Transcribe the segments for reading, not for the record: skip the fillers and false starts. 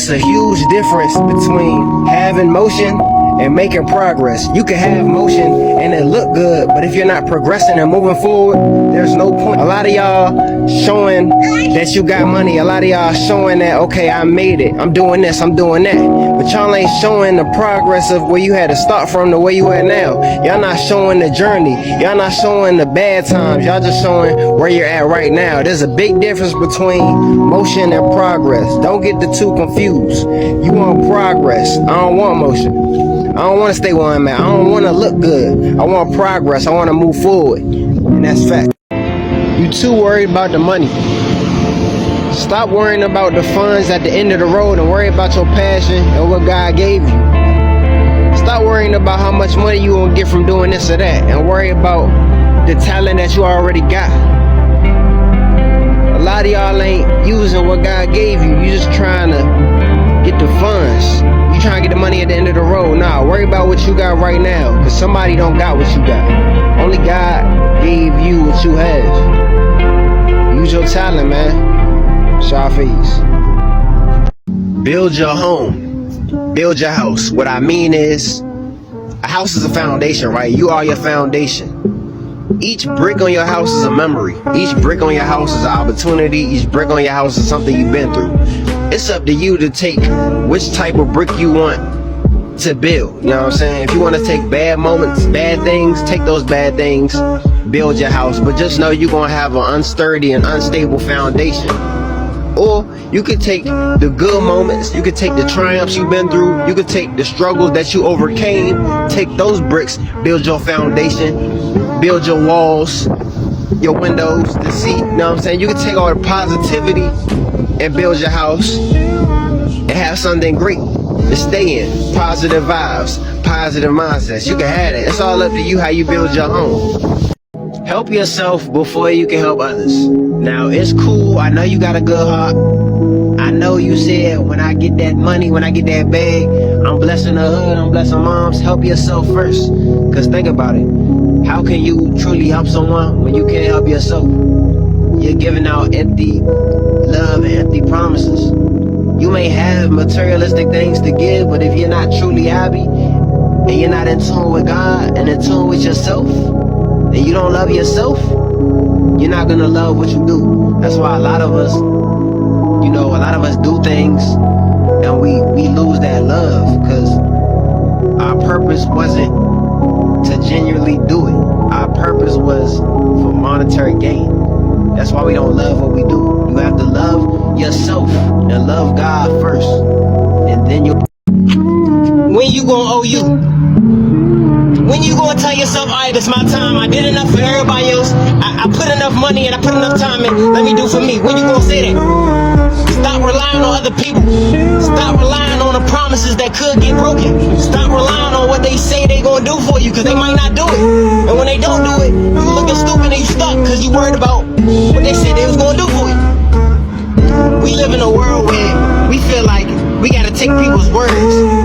It's a huge difference between having motion and making progress. You can have motion and it look good, but if you're not progressing and moving forward, there's no point. A lot of y'all showing that you got money. A lot of y'all showing that, okay, I made it, I'm doing this, I'm doing that, but y'all ain't showing the progress of where you had to start from to where you at now. Y'all not showing the journey. Y'all not showing the bad times. Y'all just showing where you're at right now. There's a big difference between motion and progress. Don't get the two confused. You want progress. I don't want motion. I don't want to stay where I'm at. I don't want to look good. I want progress. I want to move forward. And that's fact. You too worried about the money. Stop worrying about the funds at the end of the road and worry about your passion and what God gave you. Stop worrying about how much money you gonna get from doing this or that, and worry about the talent that you already got. A lot of y'all ain't using what God gave you. You just trying to get the funds. You trying to get the money at the end of the road. Nah, worry about what you got right now, because somebody don't got what you got. Only God gave you what you have. Use your talent, man. SHADFADES. Build your home. Build your house. What I mean is, a house is a foundation, right? You are your foundation. Each brick on your house is a memory. Each brick on your house is an opportunity. Each brick on your house is something you've been through. It's up to you to take which type of brick you want to build. You know what I'm saying? If you want to take bad moments, bad things, take those bad things, build your house. But just know you're going to have an unsturdy and unstable foundation. Or you could take the good moments, you could take the triumphs you've been through, you could take the struggles that you overcame, take those bricks, build your foundation, build your walls, your windows, the seat, you know what I'm saying? You can take all the positivity and build your house and have something great to stay in. Positive vibes, positive mindsets. You can have it. It's all up to you how you build your home. Help yourself before you can help others. Now, it's cool. I know you got a good heart. I know you said, when I get that money, when I get that bag, I'm blessing the hood, I'm blessing moms. Help yourself first. Because think about it. How can you truly help someone when you can't help yourself? You're giving out empty love and empty promises. You may have materialistic things to give, but if you're not truly happy, and you're not in tune with God and in tune with yourself, and you don't love yourself, you're not gonna love what you do. That's why a lot of us, you know, a lot of us do things and we lose that love, because our purpose wasn't to genuinely do it. Our purpose was for monetary gain. That's why we don't love what we do. You have to love yourself and love God first, and then you. When you gonna owe you? When you gonna tell yourself, alright, it's my time, I did enough for everybody else, I put enough money and I put enough time in, let me do for me? When you gonna say that? Stop relying on other people. Stop relying on the promises that could get broken. Stop relying on what they say they gonna do for you, because they might not do it. And when they don't do it, you looking stupid and you stuck because you worried about what they said they was gonna do for you. We live in a world where we feel like we gotta take people's words.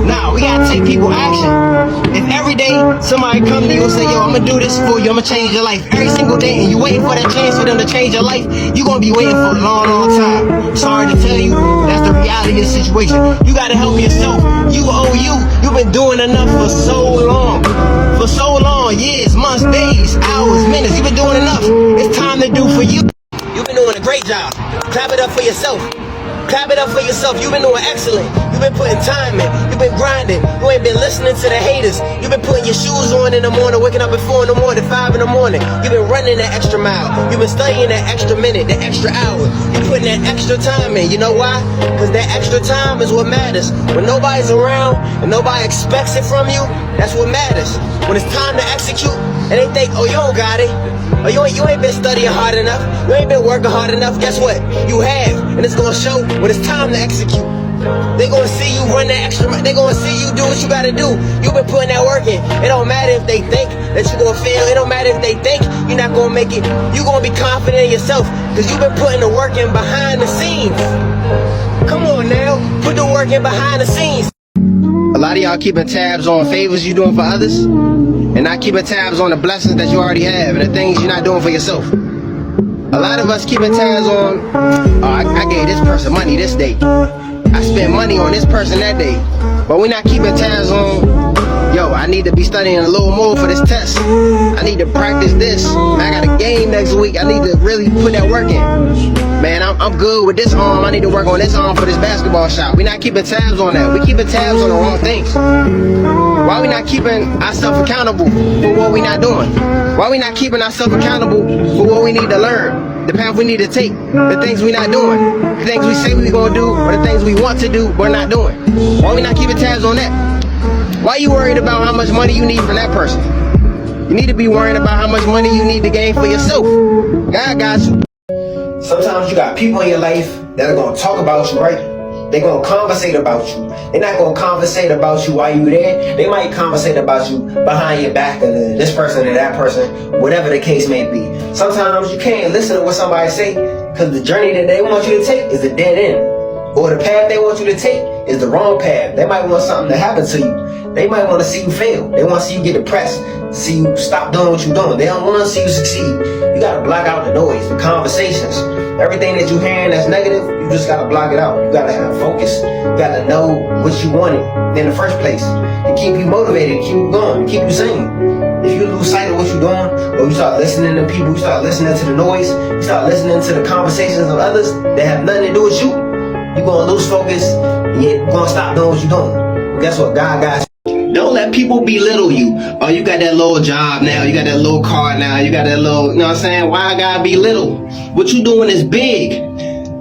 Nah, we gotta take people's action. If every day somebody come to you and say, yo, I'm gonna do this for you, I'm gonna change your life, every single day, and you waiting for that chance for them to change your life, you gonna be waiting for a long, long time. Sorry to tell you, that's the reality of the situation. You gotta help yourself. You owe you. You've been doing enough for so long. For so long, years, months, days, hours, minutes. You've been doing enough. It's time to do for you. You've been doing a great job. Clap it up for yourself. Clap it up for yourself. You've been doing excellent. You've been putting time in. You've been grinding. You ain't been listening to the haters. You've been putting your shoes on in the morning, waking up at 4 in the morning, 5 in the morning. You've been running that extra mile. You've been studying that extra minute, that extra hour. You're putting that extra time in. You know why? Because that extra time is what matters. When nobody's around and nobody expects it from you, that's what matters. When it's time to execute and they think, oh, you don't got it. Oh, you ain't been studying hard enough. You ain't been working hard enough. Guess what? You have. And it's going to show when it's time to execute. They're going to see you run that extra. They're going to see you do what you got to do. You've been putting that work in. It don't matter if they think that you're going to fail. It don't matter if they think you're not going to make it. You're going to be confident in yourself because you've been putting the work in behind the scenes. Come on now. Put the work in behind the scenes. A lot of y'all keeping tabs on favors you doing for others and not keeping tabs on the blessings that you already have and the things you're not doing for yourself. A lot of us keeping tabs on, oh, I gave this person money this day. I spent money on this person that day. But we're not keeping tabs on, yo, I need to be studying a little more for this test. I need to practice this. Man, I got a game next week. I need to really put that work in. Man, I'm good with this arm. I need to work on this arm for this basketball shot. We're not keeping tabs on that. We're keeping tabs on the wrong things. Why we not keeping ourselves accountable for what we not doing? Why we not keeping ourselves accountable for what we need to learn? The path we need to take, the things we not doing, the things we say we gonna do, or the things we want to do but not doing. Why we not keeping tabs on that? Why you worried about how much money you need from that person? You need to be worrying about how much money you need to gain for yourself. God got you. Sometimes you got people in your life that are gonna talk about you, right? They're gonna conversate about you. They're not gonna conversate about you while you there. They might conversate about you behind your back of this person or that person, whatever the case may be. Sometimes you can't listen to what somebody say because the journey that they want you to take is a dead end. Or the path they want you to take is the wrong path. They might want something to happen to you. They might want to see you fail. They want to see you get depressed, see you stop doing what you're doing. They don't want to see you succeed. You gotta block out the noise, the conversations. Everything that you're hearing that's negative, you just gotta block it out. You gotta have focus. You gotta know what you wanted in the first place. To keep you motivated, keep you going, keep you sane. If you lose sight of what you're doing, or you start listening to people, you start listening to the noise, you start listening to the conversations of others that have nothing to do with you, you're gonna lose focus, and you're gonna stop doing what you're doing. But guess what? God got you. Don't let people belittle you. Oh, you got that little job now, you got that little car now, you got that little, you know what I'm saying? Why I gotta belittle? What you doing is big.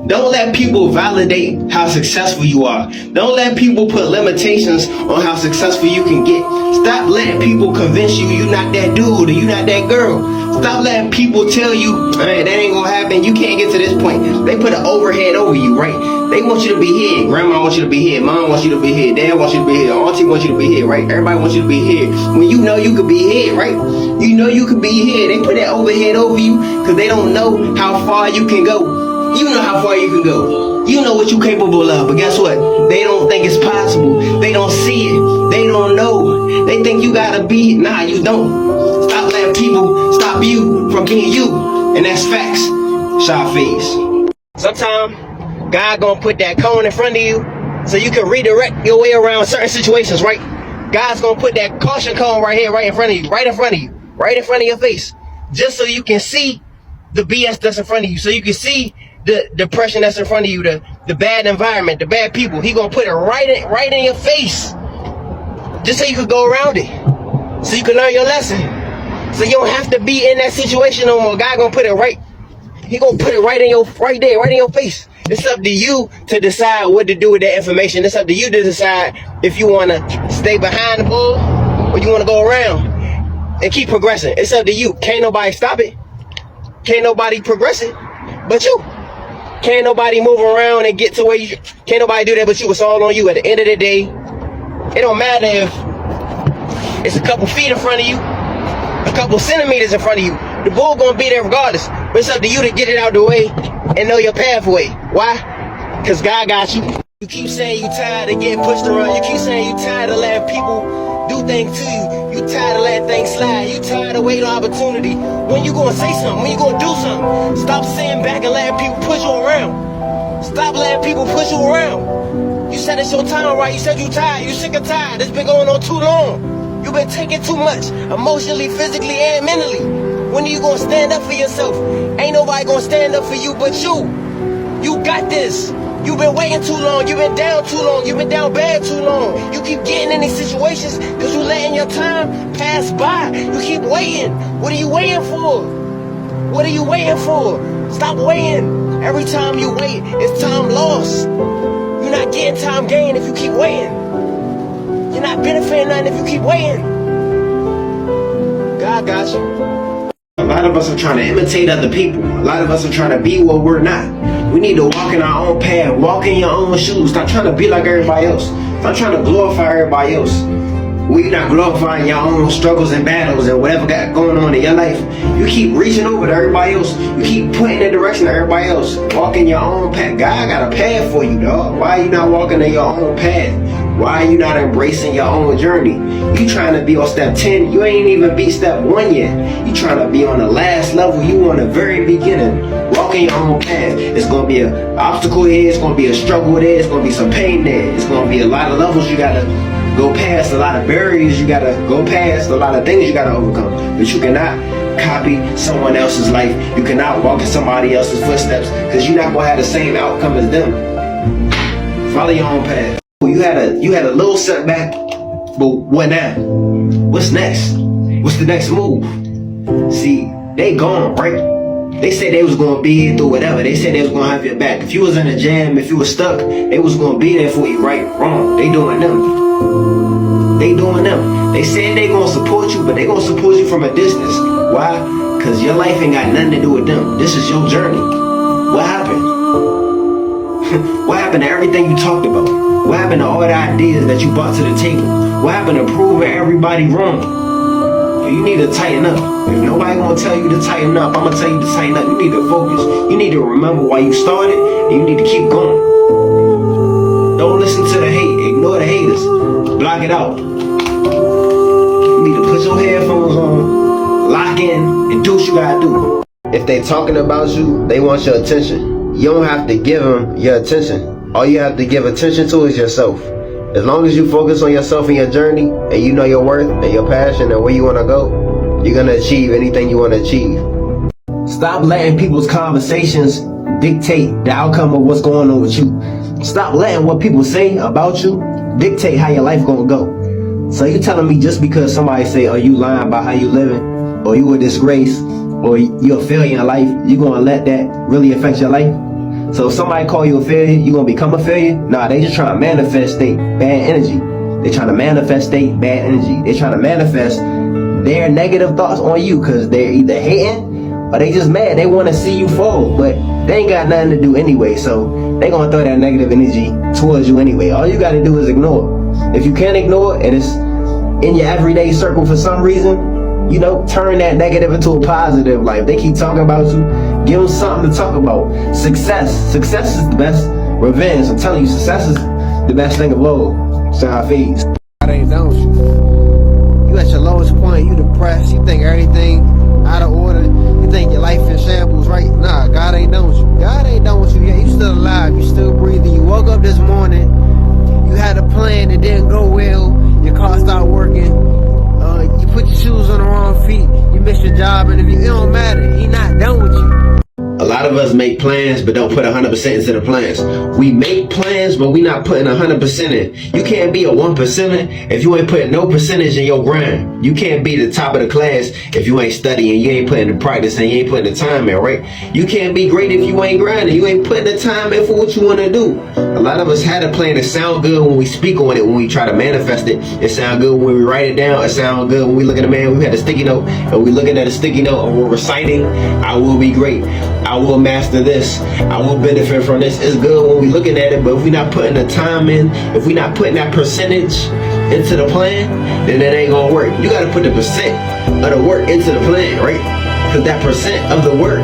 Don't let people validate how successful you are. Don't let people put limitations on how successful you can get. Stop letting people convince you you're not that dude or you're not that girl. Stop letting people tell you, hey, that ain't gonna happen, you can't get to this point. They put an overhead over you, right? They want you to be here. Grandma wants you to be here. Mom wants you to be here. Dad wants you to be here. Auntie wants you to be here, right? Everybody wants you to be here. When you know you could be here, right? You know you could be here. They put that overhead over you because they don't know how far you can go. You know how far you can go. You know what you're capable of. But guess what? They don't think it's possible. They don't see it. They don't know. They think you gotta be. Nah, you don't. Stop letting people stop you from being you. And that's facts. SHADFADES. Sometimes God gonna put that cone in front of you so you can redirect your way around certain situations, right? God's gonna put that caution cone right here, right in front of you, right in front of you, right in front of your face, just so you can see the BS that's in front of you, so you can see the depression that's in front of you, the bad environment, the bad people. He gonna put it right in your face, just so you could go around it, so you can learn your lesson, so you don't have to be in that situation no more. God gonna put it right. He gonna put it right there, right in your face. It's up to you to decide what to do with that information. It's up to you to decide if you want to stay behind the ball or you want to go around and keep progressing. It's up to you. Can't nobody stop it. Can't nobody progress it but you. Can't nobody move around and get to where you... Can't nobody do that but you. It's all on you. At the end of the day, it don't matter if it's a couple feet in front of you, a couple centimeters in front of you. The bull gonna be there regardless. But it's up to you to get it out the way and know your pathway. Why? Because God got you. You keep saying you tired of getting pushed around. You keep saying you tired of letting people do things to you. You tired of letting things slide. You tired of waiting on opportunity. When you gonna say something? When you gonna do something? Stop sitting back and letting people push you around. Stop letting people push you around. You said it's your time, right? You said you tired. You sick or tired. It's been going on too long. You've been taking too much, emotionally, physically, and mentally. When are you gonna stand up for yourself? Ain't nobody gonna stand up for you but you. You got this. You've been waiting too long. You've been down too long. You've been down bad too long. You keep getting in these situations because you letting your time pass by. You keep waiting. What are you waiting for? What are you waiting for? Stop waiting. Every time you wait, it's time lost. You're not getting time gained if you keep waiting. You're not benefiting nothing if you keep waiting. God got you. A lot of us are trying to imitate other people. A lot of us are trying to be what we're not. We need to walk in our own path. Walk in your own shoes. Stop trying to be like everybody else. Stop trying to glorify everybody else. When you're not glorifying your own struggles and battles and whatever got going on in your life, you keep reaching over to everybody else. You keep pointing the direction of everybody else. Walk in your own path. God got a path for you, dog. Why are you not walking in your own path? Why are you not embracing your own journey? You trying to be on step 10, you ain't even beat step 1 yet. You trying to be on the last level, you on the very beginning. Walking your own path. It's going to be an obstacle here, it's going to be a struggle there, it's going to be some pain there. It's going to be a lot of levels you got to go past, a lot of barriers you got to go past, a lot of things you got to overcome. But you cannot copy someone else's life. You cannot walk in somebody else's footsteps, because you're not going to have the same outcome as them. Follow your own path. You had a little setback, but what now? What's next? What's the next move? See, they gone, right? They said they was gonna be here through whatever. They said they was gonna have your back. If you was in a jam, if you was stuck, they was gonna be there for you, right? Wrong. They doing them. They doing them. They said they gonna support you, but they gonna support you from a distance. Why? Cause your life ain't got nothing to do with them. This is your journey. What happened? What happened to everything you talked about? What happened to all the ideas that you brought to the table? What happened to proving everybody wrong? You need to tighten up. If nobody gonna tell you to tighten up, I'm gonna tell you to tighten up. You need to focus. You need to remember why you started, and you need to keep going. Don't listen to the hate. Ignore the haters. Block it out. You need to put your headphones on, lock in, and do what you gotta do. If they talking about you, they want your attention. You don't have to give them your attention. All you have to give attention to is yourself. As long as you focus on yourself and your journey, and you know your worth and your passion and where you want to go, you're going to achieve anything you want to achieve. Stop letting people's conversations dictate the outcome of what's going on with you. Stop letting what people say about you dictate how your life going to go. So you telling me just because somebody say, oh, you lying about how you living, or you a disgrace, or you're a failure in life, you going to let that really affect your life? So if somebody call you a failure, you gonna become a failure? Nah, they just trying to manifestate bad energy. They trying to manifestate bad energy. They trying to manifest their negative thoughts on you, because they're either hating or they just mad. They want to see you fall, but they ain't got nothing to do anyway. So they gonna throw that negative energy towards you anyway. All you gotta do is ignore. If you can't ignore it and it's in your everyday circle for some reason, you know, turn that negative into a positive. Like, if they keep talking about you, give them something to talk about. Success is the best revenge. I'm telling you, success is the best thing of all. SHADFADES. God ain't done with you. You at your lowest point, you depressed, you think everything out of order, you think your life in shambles, right? Nah, God ain't done with you. God ain't done with you yet. You still alive, you still breathing. You woke up this morning, you had a plan that didn't go well, your car started working. You put your shoes on the wrong feet, you missed your job interview, it don't matter, he not done with you. A lot of us make plans but don't put 100% into the plans. We make plans but we not putting 100% in. You can't be a 1%er if you ain't putting no percentage in your grind. You can't be the top of the class if you ain't studying, you ain't putting the practice and you ain't putting the time in, right? You can't be great if you ain't grinding, you ain't putting the time in for what you want to do. A lot of us had a plan that sound good when we speak on it, when we try to manifest it. It sound good when we write it down. It sound good when we look at a man, we had a sticky note, and we looking at a sticky note and we're reciting, I will be great, I will master this, I will benefit from this. It's good when we looking at it, but if we not putting the time in, if we not putting that percentage into the plan, then it ain't gonna work. You gotta put the percent of the work into the plan, right? Because that percent of the work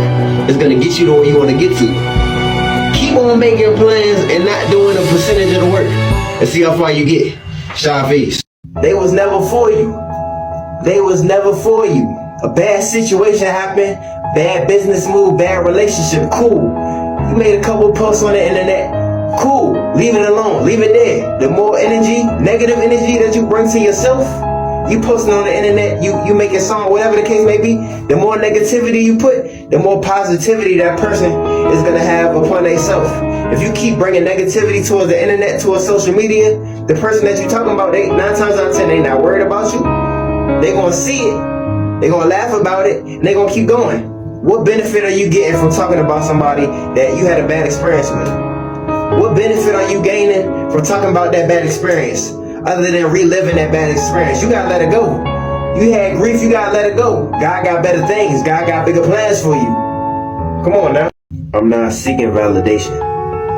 is gonna get you to where you wanna get to. Keep on making plans and not doing a percentage of the work, and see how far you get. SHADFADES. They was never for you. They was never for you. A bad situation happened, bad business move, bad relationship, cool. You made a couple posts on the internet, cool. Leave it alone, leave it there. The more energy, negative energy that you bring to yourself, you posting on the internet, you make a song, whatever the case may be, the more negativity you put, the more positivity that person is gonna have upon themselves. If you keep bringing negativity towards the internet, towards social media, the person that you're talking about, 9 times out of 10, they not worried about you. They gonna see it. They're going to laugh about it, and they're going to keep going. What benefit are you getting from talking about somebody that you had a bad experience with? What benefit are you gaining from talking about that bad experience, other than reliving that bad experience? You got to let it go. You had grief, you got to let it go. God got better things. God got bigger plans for you. Come on now. I'm not seeking validation.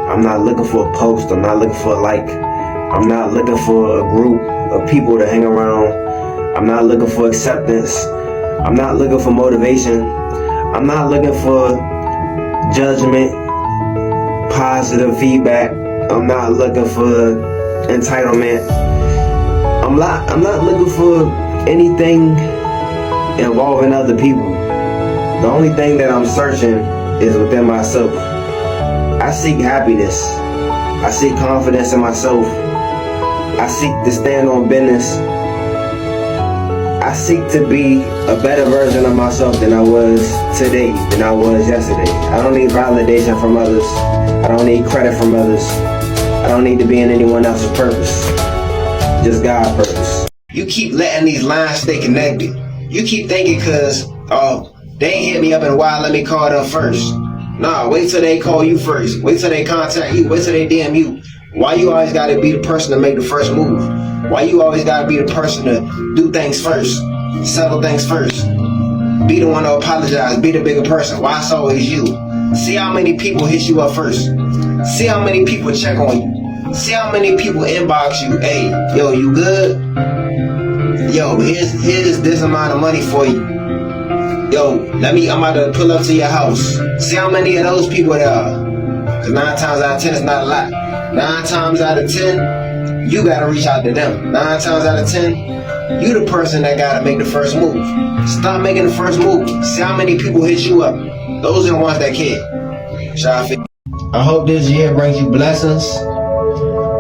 I'm not looking for a post. I'm not looking for a like. I'm not looking for a group of people to hang around. I'm not looking for acceptance. I'm not looking for motivation. I'm not looking for judgment, positive feedback. I'm not looking for entitlement. I'm not looking for anything involving other people. The only thing that I'm searching is within myself. I seek happiness. I seek confidence in myself. I seek to stand on business. I seek to be a better version of myself than I was today, than I was yesterday. I don't need validation from others. I don't need credit from others. I don't need to be in anyone else's purpose. Just God's purpose. You keep letting these lines stay connected. You keep thinking cause, oh, they ain't hit me up in a while, let me call them first. Nah, wait till they call you first. Wait till they contact you. Wait till they DM you. Why you always gotta be the person to make the first move? Why you always gotta be the person to do things first? Settle things first? Be the one to apologize. Be the bigger person. Why it's always you? See how many people hit you up first. See how many people check on you. See how many people inbox you. Hey, yo, you good? Yo, here's this amount of money for you. Yo, I'm about to pull up to your house. See how many of those people there are. Cause 9 times out of 10 it's not a lot. 9 times out of 10, you gotta reach out to them. 9 times out of 10, you the person that gotta make the first move. Stop making the first move. See how many people hit you up. Those are the ones that care. I hope this year brings you blessings.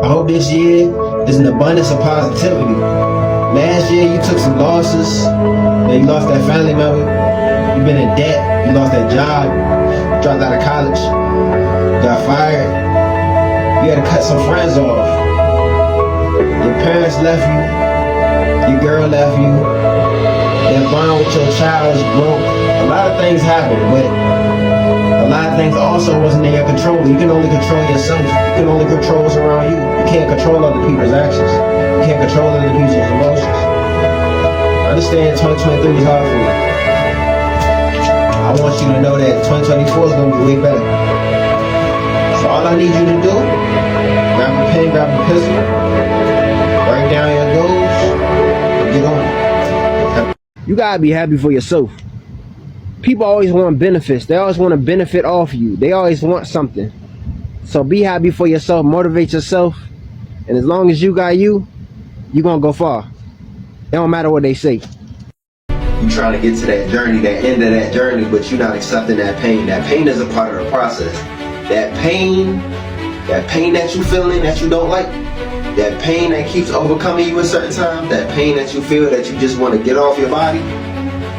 I hope this year is an abundance of positivity. Last year you took some losses. You lost that family member. You've been in debt. You lost that job. Dropped out of college. Got fired. You had to cut some friends off. Your parents left you. Your girl left you. That bond with your child is broke. A lot of things happened, but a lot of things also wasn't in your control. You can only control yourself. You can only control what's around you. You can't control other people's actions. You can't control other people's emotions. I understand 2023 is hard for you. I want you to know that 2024 is going to be way better. So all I need you to do, grab a pen, grab a pencil, write down your goals, and get on. You gotta be happy for yourself. People always want benefits. They always want to benefit off you. They always want something. So be happy for yourself, motivate yourself, and as long as you got you're gonna go far. It don't matter what they say. You trying to get to that journey, that end of that journey, but you're not accepting that pain. That pain is a part of the process. That pain that you feeling that you don't like, that pain that keeps overcoming you at certain times, that pain that you feel that you just want to get off your body,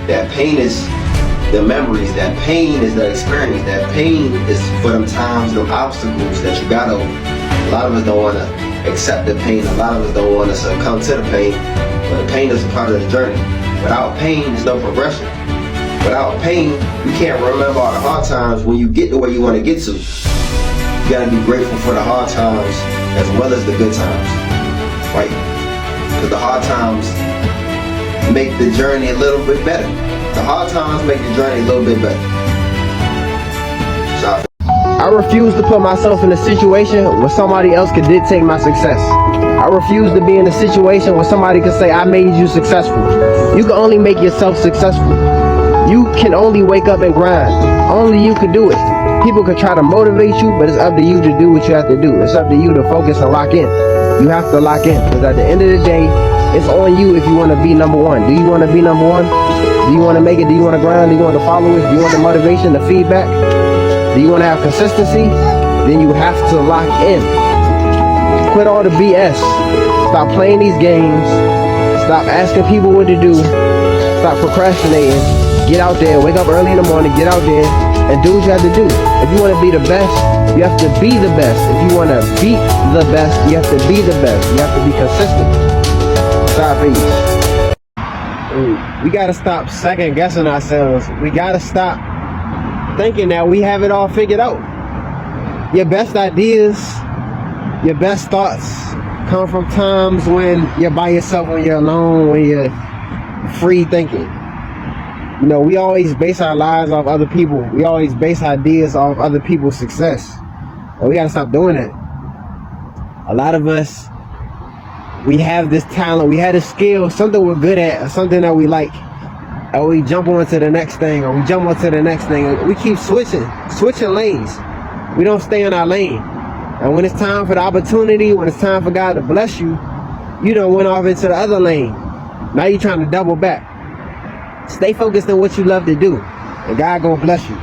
that pain is the memories, that pain is the experience, that pain is for them times, them obstacles that you got over. A lot of us don't want to accept the pain, a lot of us don't want to succumb to the pain, but the pain is a part of the journey. Without pain, there's no progression. Without pain, you can't remember all the hard times when you get to where you want to get to. You gotta be grateful for the hard times as well as the good times, right? Because the hard times make the journey a little bit better. The hard times make the journey a little bit better. I refuse to put myself in a situation where somebody else could dictate my success. I refuse to be in a situation where somebody could say, I made you successful. You can only make yourself successful. You can only wake up and grind. Only you can do it. People can try to motivate you, but it's up to you to do what you have to do. It's up to you to focus and lock in. You have to lock in, because at the end of the day, it's on you if you want to be number one. Do you want to be number one? Do you want to make it? Do you want to grind? Do you want the followers? Do you want the motivation, the feedback? Do you want to have consistency? Then you have to lock in. Quit all the BS. Stop playing these games. Stop asking people what to do. Stop procrastinating. Get out there. Wake up early in the morning. Get out there and do what you have to do. If you want to be the best, you have to be the best. If you want to beat the best, you have to be the best. You have to be consistent. We gotta stop second guessing ourselves. We gotta stop thinking that we have it all figured out. Your best ideas, your best thoughts come from times when you're by yourself, when you're alone, when you're free thinking. You know, we always base our lives off other people. We always base ideas off other people's success. And we gotta stop doing that. A lot of us, we have this talent, we have this skill, something we're good at, or something that we like. And we jump on to the next thing, or we jump on to the next thing. We keep switching lanes. We don't stay in our lane. And when it's time for the opportunity, when it's time for God to bless you, you done went off into the other lane. Now you trying to double back. Stay focused on what you love to do, and God gonna bless you.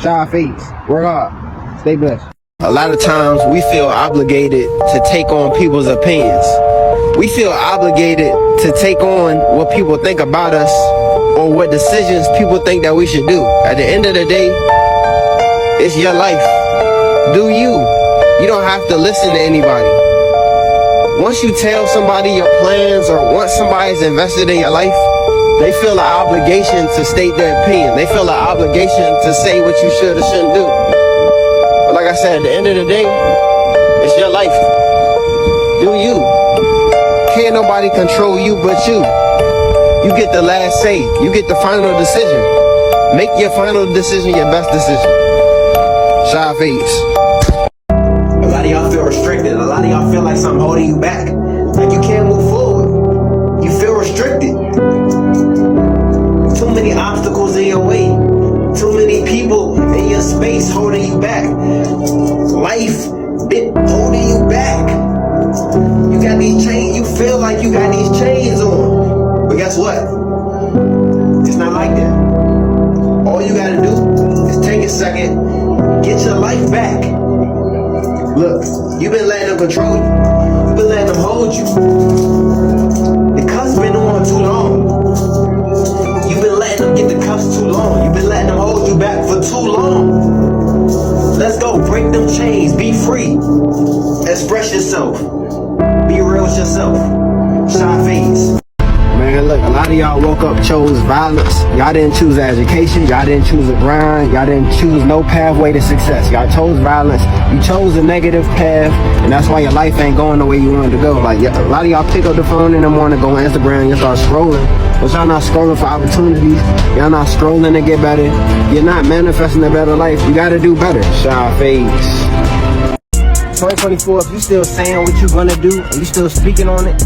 SHADFADES. Work hard. Stay blessed. A lot of times we feel obligated to take on people's opinions. We feel obligated to take on what people think about us or what decisions people think that we should do. At the end of the day, it's your life. Do you. You don't have to listen to anybody. Once you tell somebody your plans or once somebody's invested in your life, they feel an obligation to state their opinion. They feel an obligation to say what you should or shouldn't do. But like I said, at the end of the day, it's your life. Do you. Can't nobody control you but you. You get the last say. You get the final decision. Make your final decision your best decision. SHADFADES. A lot of y'all feel restricted. A lot of y'all feel like something holding you back. Like you can't move forward. You feel restricted. Too many obstacles in your way. Too many people in your space holding you back. Life been holding you back. You got these chains. You feel like you got these chains on. But guess what? It's not like that. All you gotta do is take a second, get your life back. Look, you've been letting them control you. You've been letting them hold you. The cuff's been on too long. You've been letting them get the cuffs too long. You've been letting them hold you back for too long. Let's go, break them chains, be free. Express yourself. Be real with yourself. SHADFADES. Man, look, a lot of y'all woke up, chose violence. Y'all didn't choose education. Y'all didn't choose a grind. Y'all didn't choose no pathway to success. Y'all chose violence. You chose a negative path, and that's why your life ain't going the way you wanted to go. Like, a lot of y'all pick up the phone in the morning, go on Instagram, you start scrolling. But y'all not scrolling for opportunities. Y'all not scrolling to get better. You're not manifesting a better life. You gotta do better. SHADFADES. 2024, if you still saying what you gonna do, and you still speaking on it,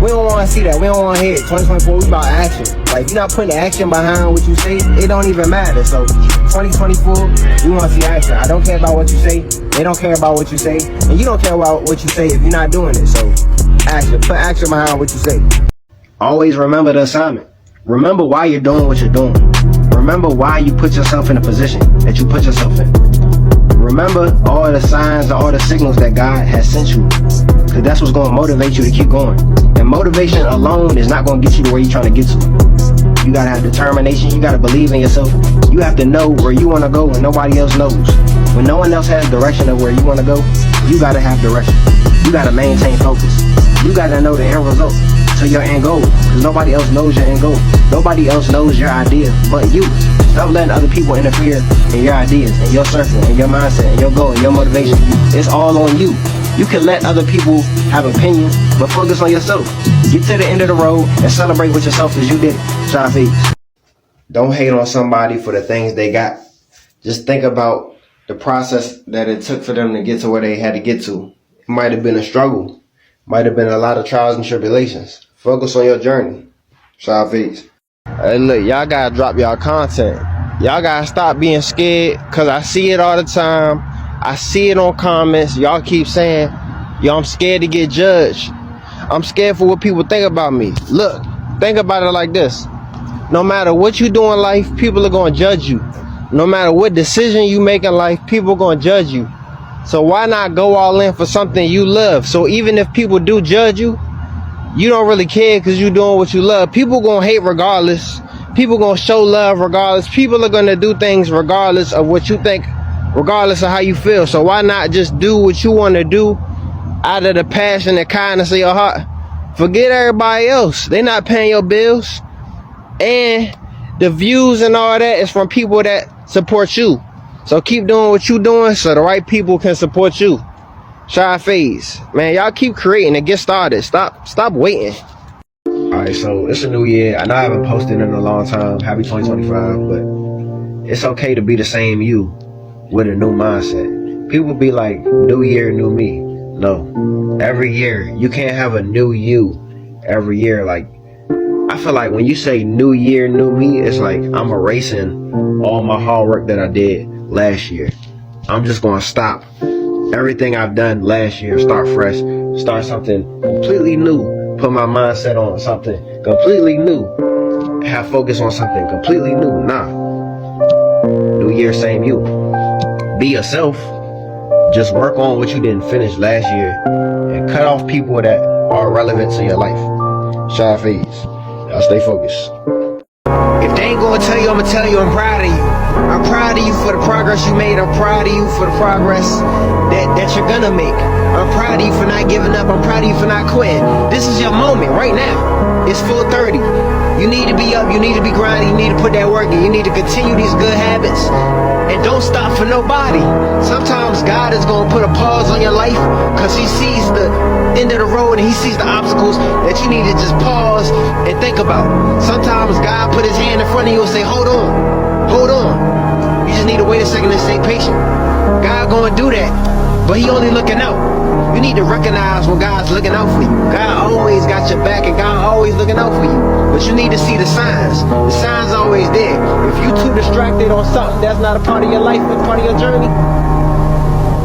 we don't want to see that. We don't want to hear it. 2024, we about action. Like, if you're not putting action behind what you say, it don't even matter. So, 2024, we want to see action. I don't care about what you say. They don't care about what you say. And you don't care about what you say if you're not doing it. So, action. Put action behind what you say. Always remember the assignment. Remember why you're doing what you're doing. Remember why you put yourself in the position that you put yourself in. Remember all the signs, all the signals that God has sent you. Because that's what's going to motivate you to keep going. And motivation alone is not going to get you to where you're trying to get to. You got to have determination. You got to believe in yourself. You have to know where you want to go when nobody else knows. When no one else has direction of where you want to go, you got to have direction. You got to maintain focus. You got to know the end result to your end goal. Because nobody else knows your end goal. Nobody else knows your idea but you. Stop letting other people interfere in your ideas, and your circle, and your mindset, and your goal, and your motivation. It's all on you. You can let other people have opinions, but focus on yourself. Get to the end of the road and celebrate with yourself as you did it. SHADFADES. Don't hate on somebody for the things they got. Just think about the process that it took for them to get to where they had to get to. It might have been a struggle. Might have been a lot of trials and tribulations. Focus on your journey. SHADFADES. Hey, look, y'all gotta drop y'all content. Y'all gotta stop being scared, because I see it all the time. I see it on comments. Y'all keep saying, yo, I'm scared to get judged. I'm scared for what people think about me. Look, think about it like this. No matter what you do in life, people are going to judge you. No matter what decision you make in life, people are going to judge you. So why not go all in for something you love? So even if people do judge you, you don't really care because you're doing what you love. People going to hate regardless. People going to show love regardless. People are going to do things regardless of what you think, regardless of how you feel. So why not just do what you want to do out of the passion and kindness of your heart? Forget everybody else. They're not paying your bills. And the views and all that is from people that support you. So keep doing what you're doing so the right people can support you. SHADFADES. Man, y'all keep creating and get started. Stop waiting. Alright, so it's a new year. I know I haven't posted in a long time. Happy 2025, but it's okay to be the same you with a new mindset. People be like, new year, new me. No. Every year, you can't have a new you every year. Like, I feel like when you say new year, new me, it's like I'm erasing all my hard work that I did last year. I'm just going to stop everything I've done last year, start fresh, start something completely new, put my mindset on something completely new, have focus on something completely new. Nah, new year, same you. Be yourself. Just work on what you didn't finish last year and cut off people that are relevant to your life. SHADFADES. Y'all stay focused. If they ain't gonna tell you, I'm gonna tell you I'm proud of you. I'm proud of you for the progress you made. I'm proud of you for the progress that you're gonna make. I'm proud of you for not giving up. I'm proud of you for not quitting. This is your moment right now. It's 4:30. You need to be up. You need to be grinding. You need to put that work in. You need to continue these good habits. And don't stop for nobody. Sometimes God is going to put a pause on your life because he sees the end of the road and he sees the obstacles that you need to just pause and think about. Sometimes God put his hand in front of you and say, hold on, hold on. You just need to wait a second and stay patient. God going to do that, but he only looking out. You need to recognize when God's looking out for you. God always got your back and God always looking out for you. But you need to see the signs. The signs are always there. If you too distracted on something that's not a part of your life, that's part of your journey,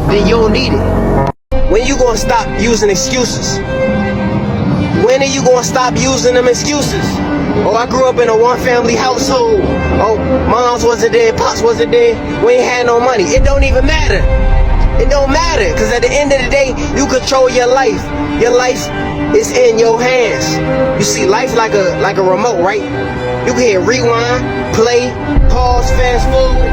then you don't need it. When you gonna stop using excuses? When are you gonna stop using them excuses? Oh, I grew up in a one-family household. Oh, moms wasn't there, pops wasn't there. We ain't had no money. It don't even matter. It don't matter, because at the end of the day, you control your life. Your life is in your hands. You see life like a remote, right? You can hit rewind, play, pause, fast forward.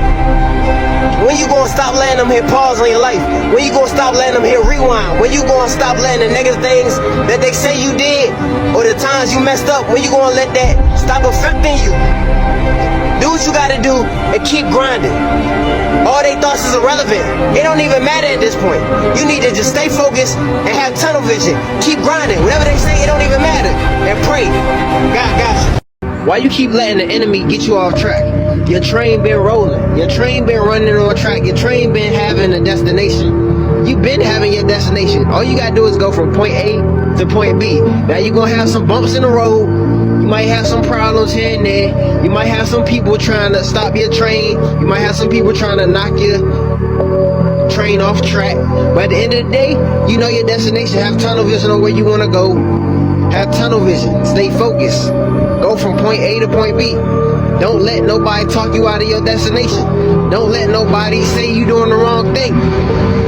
When you gonna stop letting them hit pause on your life? When you gonna stop letting them hit rewind? When you gonna stop letting the negative things that they say you did, or the times you messed up, when you gonna let that stop affecting you? Do what you gotta do and keep grinding. All they thoughts is irrelevant. It don't even matter at this point. You need to just stay focused and have tunnel vision. Keep grinding. Whatever they say, it don't even matter. And pray. God got you. Why you keep letting the enemy get you off track? Your train been rolling. Your train been running on track. Your train been having a destination. You've been having your destination. All you gotta do is go from point A to point B. Now you're gonna have some bumps in the road. You might have some problems here and there. You might have some people trying to stop your train. You might have some people trying to knock your train off track. But at the end of the day, you know your destination. Have tunnel vision on where you want to go. Have tunnel vision. Stay focused. Go from point A to point B. Don't let nobody talk you out of your destination. Don't let nobody say you doing the wrong thing.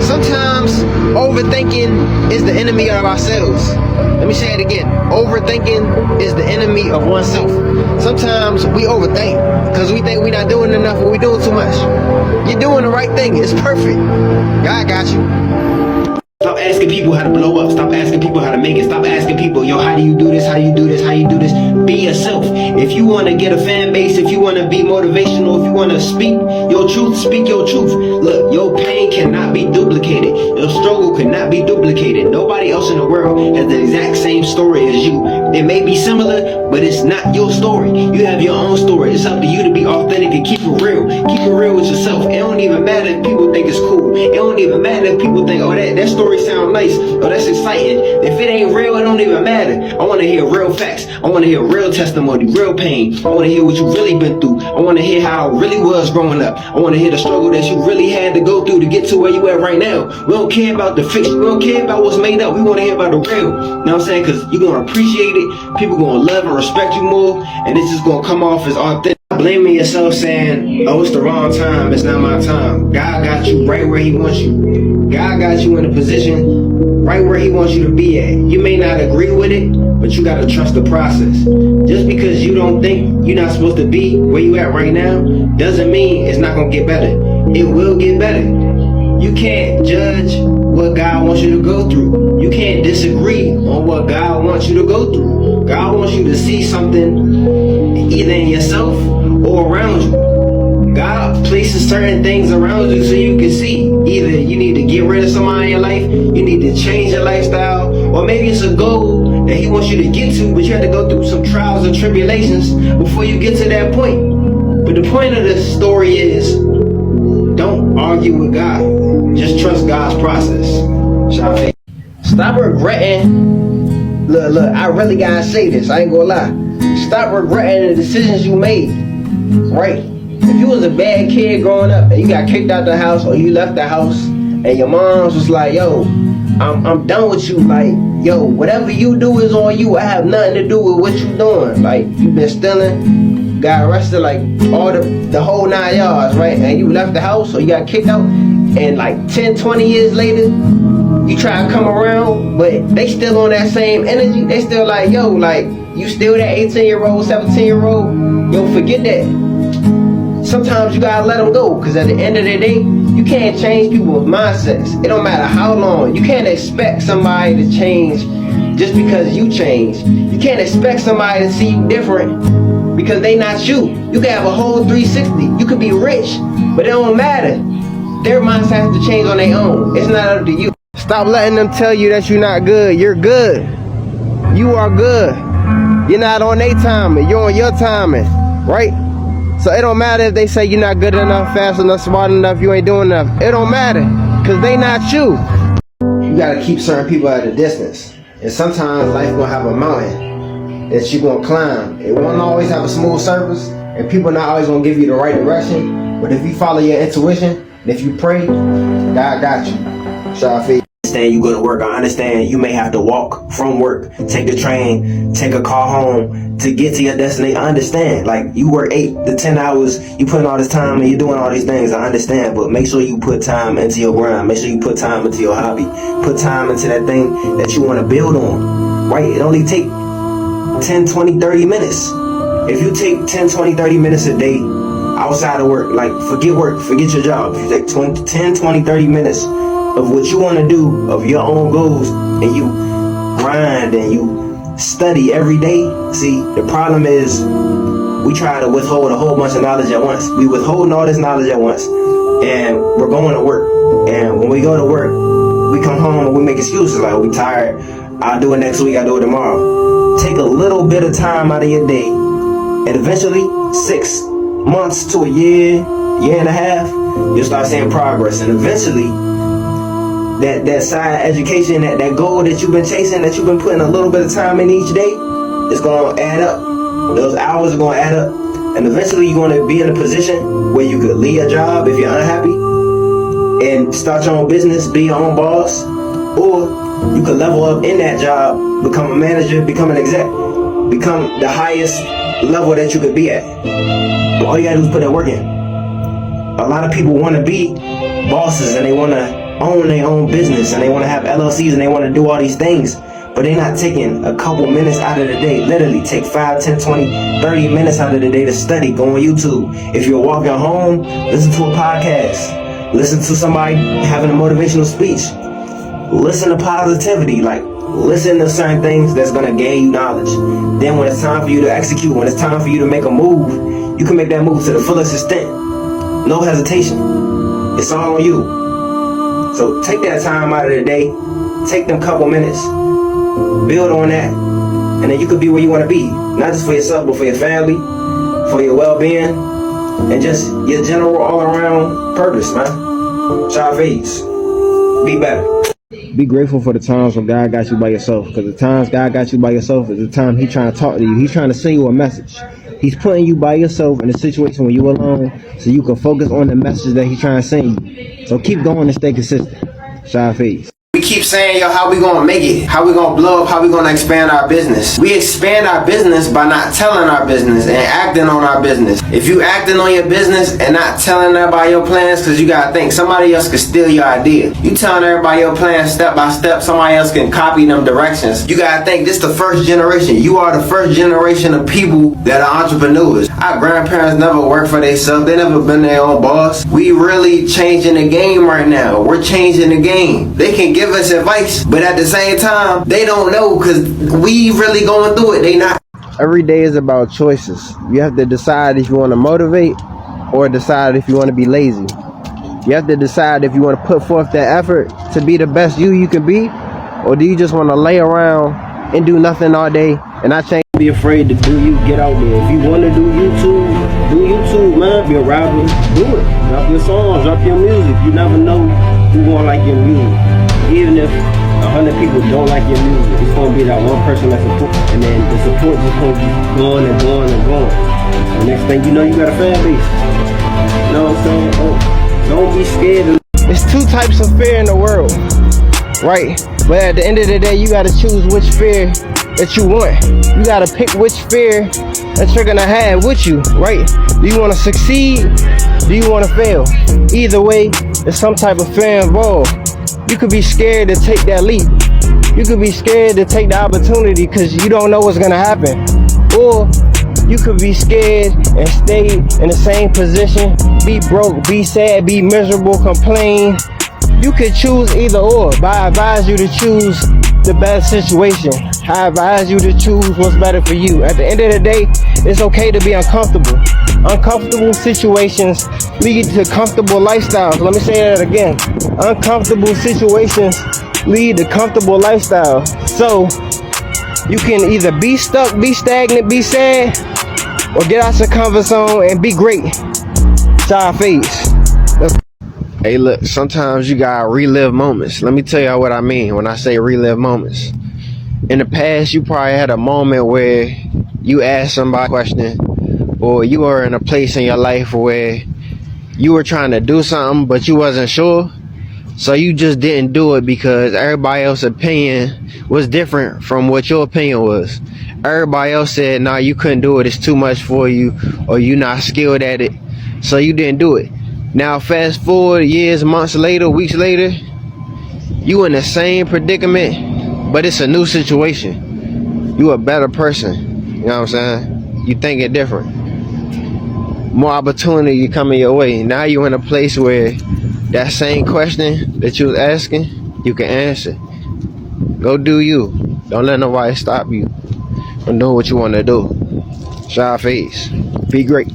Sometimes overthinking is the enemy of ourselves. Let me say it again. Overthinking is the enemy of oneself. Sometimes we overthink because we think we're not doing enough or we're doing too much. You're doing the right thing. It's perfect. God got you. Stop asking people how to blow up. Stop asking people how to make it. Stop asking people, yo, how do you do this? How you do this? How you do this? Be yourself. If you want to get a fan base, if you want to be motivational, if you want to speak your truth, speak your truth. Look, your pain cannot be duplicated. Your struggle cannot be duplicated. Nobody else in the world has the exact same story as you. It may be similar, but it's not your story. You have your own story. It's up to you to be authentic and keep it real. Keep it real with yourself. It don't even matter if people think it's cool. It don't even matter if people think, oh, that story sound nice. Oh, that's exciting. If it ain't real, it don't even matter. I want to hear real facts. I want to hear real testimony, real pain. I want to hear what you really been through. I want to hear how it really was growing up. I want to hear the struggle that you really had to go through to get to where you at right now. We don't care about the fiction. We don't care about what's made up. We want to hear about the real. You know what I'm saying? Because you're going to appreciate it. People going to love and respect you more. And it's just going to come off as authentic. Blaming yourself saying, oh, it's the wrong time, it's not my time. God got you right where he wants you. God got you in a position right where he wants you to be at. You may not agree with it, but you gotta trust the process. Just because you don't think you're not supposed to be where you at right now, doesn't mean it's not gonna get better. It will get better. You can't judge what God wants you to go through. You can't disagree on what God wants you to go through. God wants you to see something either in yourself or around you. God places certain things around you so you can see. Either you need to get rid of somebody in your life, you need to change your lifestyle, or maybe it's a goal that he wants you to get to, but you have to go through some trials and tribulations before you get to that point. But the point of the story is, don't argue with God. Just trust God's process. Stop regretting. Look, I really gotta say this. I ain't gonna lie. Stop regretting the decisions you made. Right? If you was a bad kid growing up and you got kicked out the house or you left the house and your mom's was like, yo, I'm done with you. Like, yo, whatever you do is on you. I have nothing to do with what you doing. Like, you been stealing, got arrested, like all the whole 9 yards, right? And you left the house or you got kicked out, and like 10, 20 years later, you try to come around, but they still on that same energy. They still like, yo, like, you still that 18-year-old, 17-year-old. Yo, forget that. Sometimes you gotta let them go, because at the end of the day, you can't change people's mindsets. It don't matter how long. You can't expect somebody to change just because you change. You can't expect somebody to see you different because they not you. You can have a whole 360. You could be rich, but it don't matter. Their mindset has to change on their own. It's not up to you. Stop letting them tell you that you're not good. You're good. You are good. You're not on their timing. You're on your timing, right? So it don't matter if they say you're not good enough, fast enough, smart enough, you ain't doing enough. It don't matter, because they not you. You gotta keep certain people at a distance. And sometimes life gonna have a mountain that you gonna climb. It won't always have a smooth surface, and people not always gonna give you the right direction. But if you follow your intuition, and if you pray, God got you. SHADFADES. You go to work. I understand you may have to walk from work, take the train, take a car home to get to your destination. I understand. Like, you work 8 to 10 hours, you put in all this time and you're doing all these things. I understand, but make sure you put time into your grind. Make sure you put time into your hobby. Put time into that thing that you want to build on, right? It only take 10, 20, 30 minutes. If you take 10, 20, 30 minutes a day outside of work, like, forget work, forget your job. If you take 10, 20, 30 minutes of what you want to do, of your own goals, and you grind and you study every day. See, the problem is we try to withhold a whole bunch of knowledge at once. We withholding all this knowledge at once, and we're going to work. And when we go to work, we come home and we make excuses like, we tired, I'll do it next week, I'll do it tomorrow. Take a little bit of time out of your day, and eventually 6 months to a year, year and a half, you'll start seeing progress. And eventually that side education, that goal that you've been chasing, that you've been putting a little bit of time in each day, it's going to add up. Those hours are going to add up. And eventually you're going to be in a position where you could leave a job if you're unhappy and start your own business, be your own boss. Or you could level up in that job, become a manager, become an exec, become the highest level that you could be at. But all you got to do is put that work in. A lot of people want to be bosses, and they want to own their own business, and they want to have LLCs, and they want to do all these things, but they're not taking a couple minutes out of the day. Literally take 5, 10, 20, 30 minutes out of the day to study. Go on YouTube. If you're walking home, listen to a podcast, listen to somebody having a motivational speech, listen to positivity. Like, listen to certain things that's going to gain you knowledge. Then when it's time for you to execute, when it's time for you to make a move, you can make that move to the fullest extent. No hesitation. It's all on you. So take that time out of the day, take them couple minutes, build on that, and then you could be where you want to be. Not just for yourself, but for your family, for your well-being, and just your general all-around purpose, man. SHADFADES. Be better. Be grateful for the times when God got you by yourself, because the times God got you by yourself is the time He's trying to talk to you. He's trying to send you a message. He's putting you by yourself in a situation where you're alone, so you can focus on the message that He's trying to send you. So keep going and stay consistent. SHADFADES. We keep saying, yo, how we gonna make it? How we gonna blow up? How we gonna expand our business? We expand our business by not telling our business and acting on our business. If you acting on your business and not telling everybody your plans, because you gotta think, somebody else could steal your idea. You telling everybody your plans step by step, somebody else can copy them directions. You gotta think, this the first generation. You are the first generation of people that are entrepreneurs. Our grandparents never worked for themselves. They never been their own boss. We really changing the game right now. We're changing the game. They can give us advice, but at the same time, they don't know, because we really going through it. They not. Every day is about choices. You have to decide if you want to motivate or decide if you want to be lazy. You have to decide if you want to put forth that effort to be the best you can be, or do you just want to lay around and do nothing all day and not change. Be afraid to do you. Get out there. If you want to do YouTube, man. Be a rapper, do it. Drop your songs, drop your music. You never know who gonna like your music. Even if 100 people don't like your music, it's gonna be that one person that supports, and then the support just gonna be going and going and going. The next thing you know, you got a fan base. You know what I'm saying? Oh, don't be scared. It's two types of fear in the world, right? But at the end of the day, you gotta choose which fear that you want. You gotta pick which fear that you're gonna have with you, right? Do you wanna succeed? Do you wanna fail? Either way, there's some type of fear involved. You could be scared to take that leap. You could be scared to take the opportunity because you don't know what's gonna happen. Or you could be scared and stay in the same position, be broke, be sad, be miserable, complain. You could choose either or, but I advise you to choose the best situation. I advise you to choose what's better for you. At the end of the day, it's okay to be uncomfortable. Uncomfortable situations lead to comfortable lifestyles. Let me say that again. Uncomfortable situations lead to comfortable lifestyles. So you can either be stuck, be stagnant, be sad, or get out your comfort zone and be great. SHADFADES. Hey look, sometimes you gotta relive moments. Let me tell y'all what I mean when I say relive moments. In the past, you probably had a moment where you asked somebody a question, or you were in a place in your life where you were trying to do something but you wasn't sure, so you just didn't do it because everybody else's opinion was different from what your opinion was. Everybody else said, nah, you couldn't do it, it's too much for you, or you're not skilled at it, so you didn't do it. Now fast forward years, months later, weeks later, you in the same predicament, but it's a new situation. You a better person, you know what I'm saying? You thinking different. More opportunity coming your way. Now you in a place where that same question that you was asking, you can answer. Go do you. Don't let nobody stop you from doing what you want to do. SHADFADES. Be great.